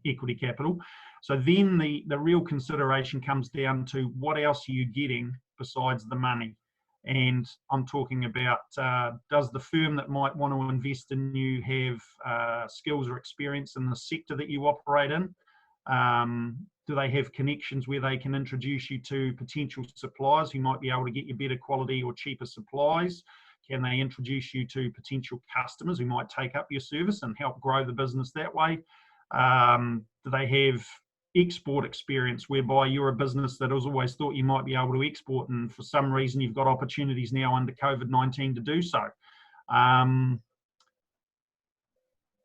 equity capital. So then the real consideration comes down to what else are you getting besides the money? And I'm talking about, does the firm that might want to invest in you have skills or experience in the sector that you operate in? Do they have connections where they can introduce you to potential suppliers who might be able to get you better quality or cheaper supplies? Can they introduce you to potential customers who might take up your service and help grow the business that way? Do they have export experience whereby you're a business that has always thought you might be able to export, and for some reason you've got opportunities now under COVID-19 to do so?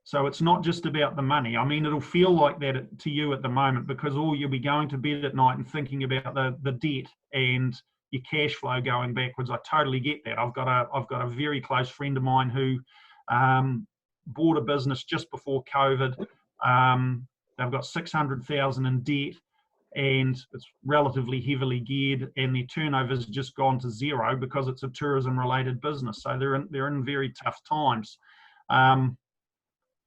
So it's not just about the money. I mean, it'll feel like that to you at the moment because all you'll be going to bed at night and thinking about the debt and your cash flow going backwards. I totally get that. I've got a very close friend of mine who bought a business just before COVID. They've got 600,000 in debt, and it's relatively heavily geared, and their turnover's just gone to zero because it's a tourism-related business. So they're in very tough times.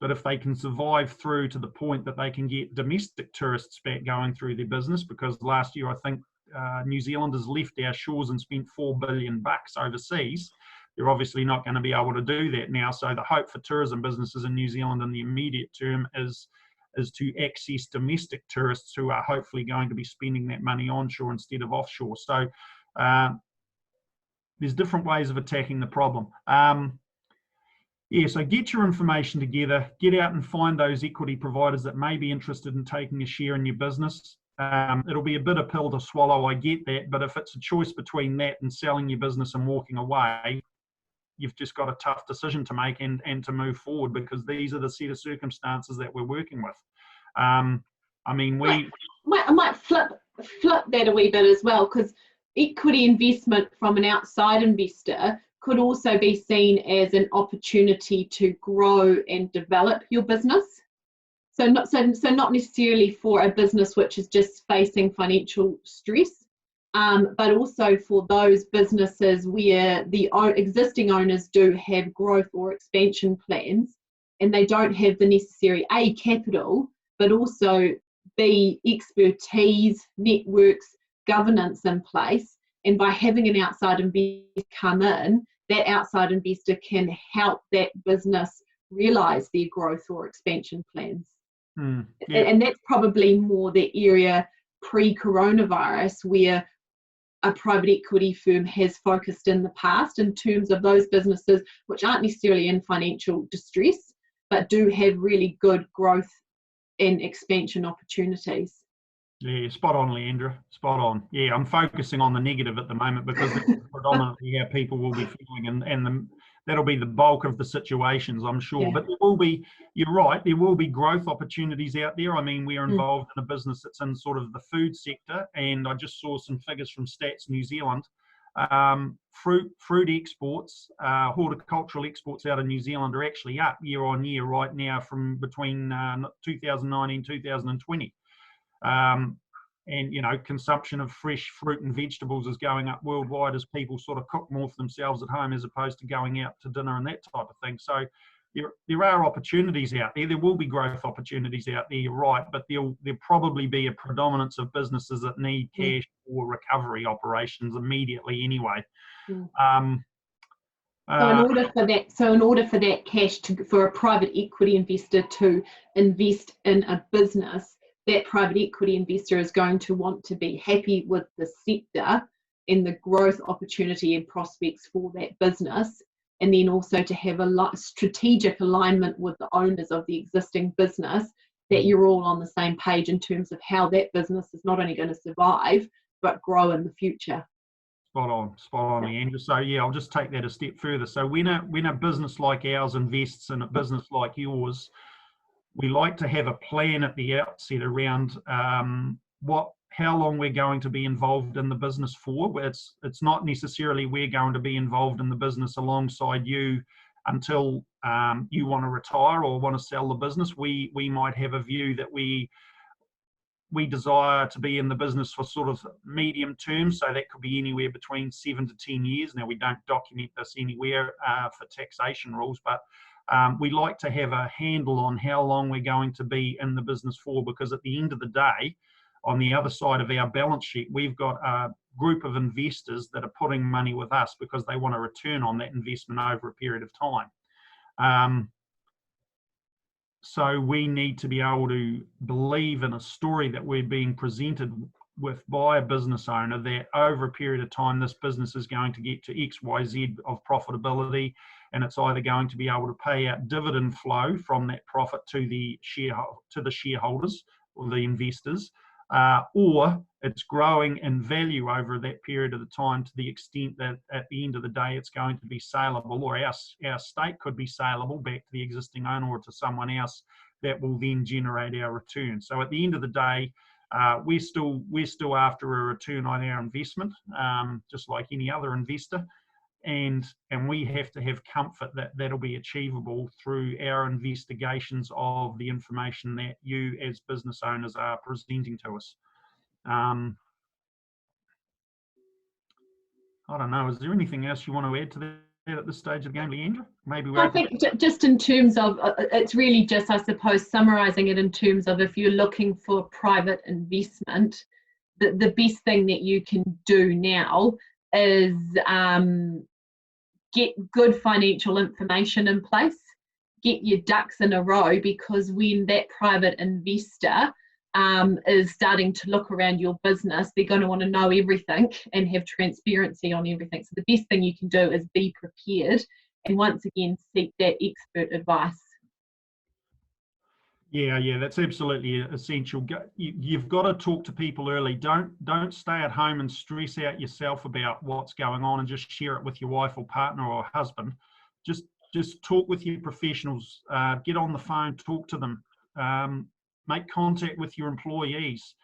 But if they can survive through to the point that they can get domestic tourists back going through their business, because last year I think New Zealanders left our shores and spent $4 billion overseas. They're obviously not going to be able to do that now. So the hope for tourism businesses in New Zealand in the immediate term is to access domestic tourists who are hopefully going to be spending that money onshore instead of offshore. So there's different ways of attacking the problem. Yeah, so get your information together, get out and find those equity providers that may be interested in taking a share in your business. It'll be a bitter pill to swallow, I get that, but if it's a choice between that and selling your business and walking away, you've just got a tough decision to make and to move forward, because these are the set of circumstances that we're working with. I mean, I might flip that a wee bit as well, because equity investment from an outside investor could also be seen as an opportunity to grow and develop your business. So not necessarily for a business which is just facing financial stress, but also for those businesses where the existing owners do have growth or expansion plans, and they don't have the necessary A, capital, but also B, expertise, networks, governance in place. And by having an outside investor come in, that outside investor can help that business realise their growth or expansion plans. Yeah. And that's probably more the area pre-coronavirus where a private equity firm has focused in the past, in terms of those businesses which aren't necessarily in financial distress, but do have really good growth and expansion opportunities. Yeah, spot on, Leandra, spot on. Yeah, I'm focusing on the negative at the moment because that's predominantly how people will be feeling, and that'll be the bulk of the situations, I'm sure. Yeah. But there will be, you're right, there will be growth opportunities out there. I mean, we're involved in a business that's in sort of the food sector, and I just saw some figures from Stats New Zealand. Fruit exports, horticultural exports out of New Zealand are actually up year on year right now from between 2019 and 2020. And you know, consumption of fresh fruit and vegetables is going up worldwide as people sort of cook more for themselves at home as opposed to going out to dinner and that type of thing. So there are opportunities out there. There will be growth opportunities out there, you're right, but there'll probably be a predominance of businesses that need cash or recovery operations immediately anyway. So in order for that cash for a private equity investor to invest in a business, that private equity investor is going to want to be happy with the sector and the growth opportunity and prospects for that business, and then also to have a strategic alignment with the owners of the existing business, that you're all on the same page in terms of how that business is not only going to survive but grow in the future. Spot on, Leandra. So yeah, I'll just take that a step further. So when a business like ours invests in a business like yours, we like to have a plan at the outset around how long we're going to be involved in the business for. It's not necessarily we're going to be involved in the business alongside you until you want to retire or want to sell the business. We might have a view that we desire to be in the business for sort of medium term, so that could be anywhere between 7 to 10 years. Now, we don't document this anywhere for taxation rules, but we like to have a handle on how long we're going to be in the business for, because at the end of the day, on the other side of our balance sheet, we've got a group of investors that are putting money with us because they want a return on that investment over a period of time. So we need to be able to believe in a story that we're being presented with by a business owner, that over a period of time, this business is going to get to X, Y, Z of profitability, and it's either going to be able to pay out dividend flow from that profit to the shareholders or the investors, or it's growing in value over that period of the time to the extent that at the end of the day it's going to be saleable, or our stake could be saleable back to the existing owner or to someone else that will then generate our return. So at the end of the day, we're still after a return on our investment, just like any other investor, and we have to have comfort that that'll be achievable through our investigations of the information that you as business owners are presenting to us. I don't know, is there anything else you want to add to that at this stage of the game, Leandra? Maybe I think just in terms of, it's really just, I suppose, summarising it in terms of, if you're looking for private investment, the best thing that you can do now is get good financial information in place, get your ducks in a row, because when that private investor is starting to look around your business, they're going to want to know everything and have transparency on everything. So the best thing you can do is be prepared, and once again seek that expert advice. Yeah, that's absolutely essential. You've got to talk to people early. Don't stay at home and stress out yourself about what's going on and just share it with your wife or partner or husband. Just talk with your professionals. Get on the phone, talk to them. Make contact with your employees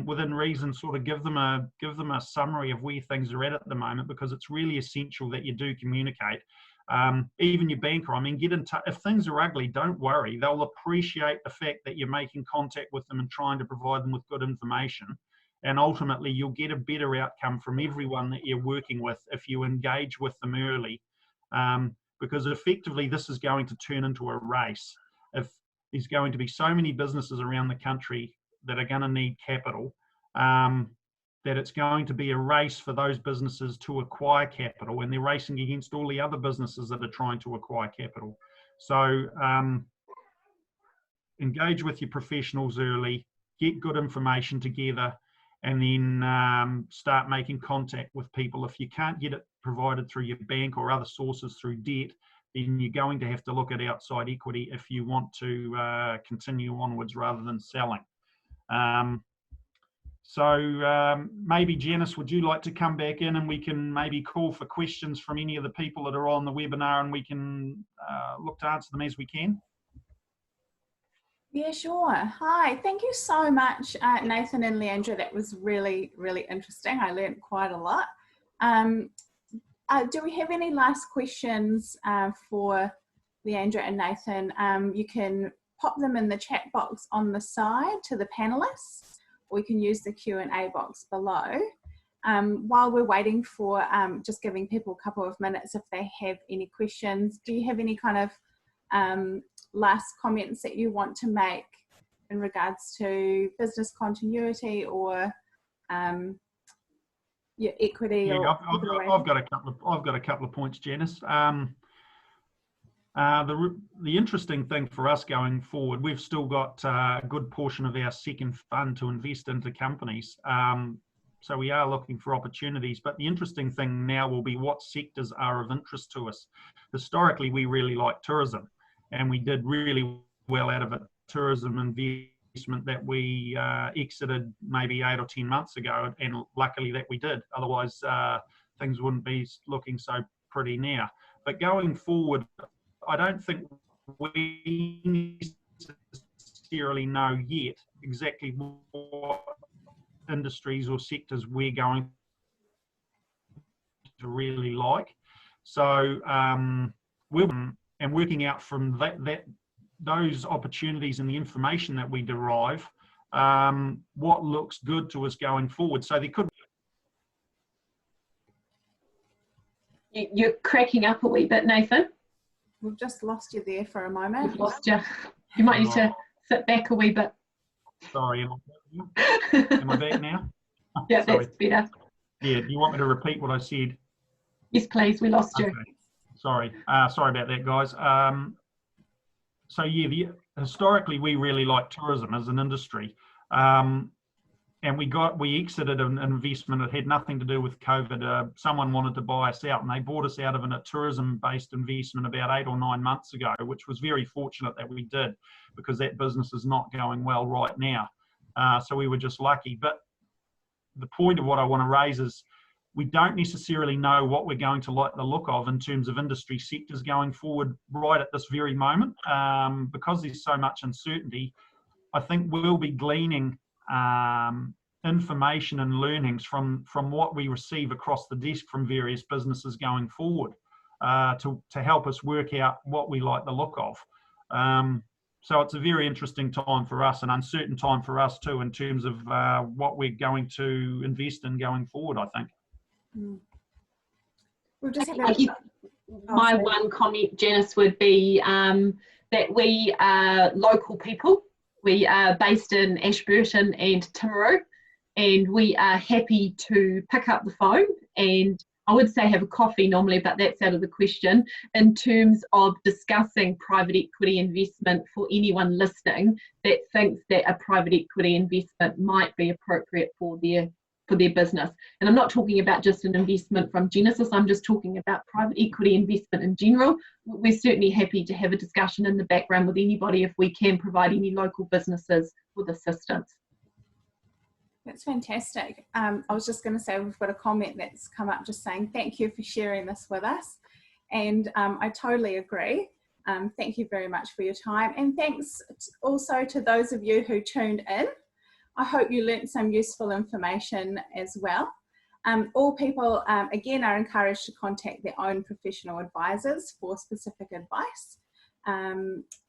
within reason. Sort of give them a summary of where things are at the moment, because it's really essential that you do communicate. Even your banker, I mean, get in touch. If things are ugly, don't worry. They'll appreciate the fact that you're making contact with them and trying to provide them with good information. And ultimately, you'll get a better outcome from everyone that you're working with if you engage with them early. Because effectively, this is going to turn into a race. If there's going to be so many businesses around the country that are going to need capital, that it's going to be a race for those businesses to acquire capital, and they're racing against all the other businesses that are trying to acquire capital. So engage with your professionals early, get good information together, and then start making contact with people. If you can't get it provided through your bank or other sources through debt, then you're going to have to look at outside equity if you want to continue onwards rather than selling. So maybe Janice, would you like to come back in and we can maybe call for questions from any of the people that are on the webinar, and we can look to answer them as we can? Yeah, sure. Hi, thank you so much, Nathan and Leandra. That was really, really interesting. I learned quite a lot. Do we have any last questions for Leandra and Nathan? You can pop them in the chat box on the side to the panelists, or you can use the Q&A box below. While we're waiting for, just giving people a couple of minutes if they have any questions, do you have any kind of last comments that you want to make in regards to business continuity or your equity? Yeah, or I've got a couple of points, Janice. The interesting thing for us going forward, we've still got a good portion of our second fund to invest into companies. So we are looking for opportunities, but the interesting thing now will be what sectors are of interest to us. Historically, we really like tourism, and we did really well out of a tourism investment that we exited maybe 8 or 10 months ago, and luckily that we did. Otherwise, things wouldn't be looking so pretty now. But going forward, I don't think we necessarily know yet exactly what industries or sectors we're going to really like. So and working out from those opportunities and the information that we derive, what looks good to us going forward. So there could. You're cracking up a wee bit, Nathan. We've just lost you there for a moment. We've lost you. You might need to sit back a wee bit. Sorry, am I back now? Yeah, Sorry. that's better. Yeah, do you want me to repeat what I said? Yes, please. We lost you. Okay. Sorry. Sorry about that, guys. So yeah, historically we really like tourism as an industry, and we exited an investment that had nothing to do with COVID. Someone wanted to buy us out, and they bought us out of a tourism-based investment about 8 or 9 months ago, which was very fortunate that we did, because that business is not going well right now. So we were just lucky. But the point of what I want to raise is, we don't necessarily know what we're going to like the look of in terms of industry sectors going forward right at this very moment. Because there's so much uncertainty, I think we'll be gleaning information and learnings from what we receive across the desk from various businesses going forward, to help us work out what we like the look of. So it's a very interesting time for us, an uncertain time for us too, in terms of what we're going to invest in going forward, I think. We'll just my one comment, Janice, would be that we are local people. We are based in Ashburton and Timaru, and we are happy to pick up the phone and, I would say, have a coffee normally, but that's out of the question, in terms of discussing private equity investment for anyone listening that thinks that a private equity investment might be appropriate for their business. And I'm not talking about just an investment from Genesis, I'm just talking about private equity investment in general. We're certainly happy to have a discussion in the background with anybody if we can provide any local businesses with assistance. That's fantastic. I was just going to say, we've got a comment that's come up just saying, thank you for sharing this with us. And I totally agree. Thank you very much for your time. And thanks also to those of you who tuned in. I hope you learnt some useful information as well. All people, again, are encouraged to contact their own professional advisors for specific advice.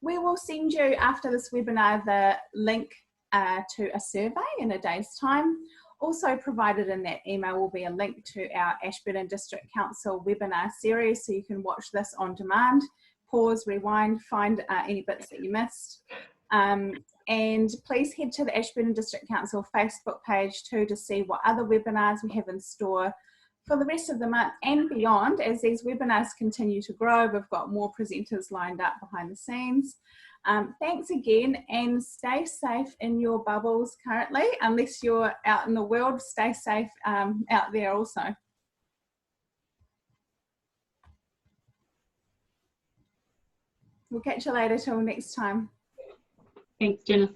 We will send you, after this webinar, the link to a survey in a day's time. Also provided in that email will be a link to our Ashburton District Council webinar series, so you can watch this on demand, pause, rewind, find any bits that you missed. And please head to the Ashburton District Council Facebook page too to see what other webinars we have in store for the rest of the month and beyond. As these webinars continue to grow, we've got more presenters lined up behind the scenes. Thanks again, and stay safe in your bubbles currently. Unless you're out in the world, stay safe out there also. We'll catch you later till next time. Thanks, Janice.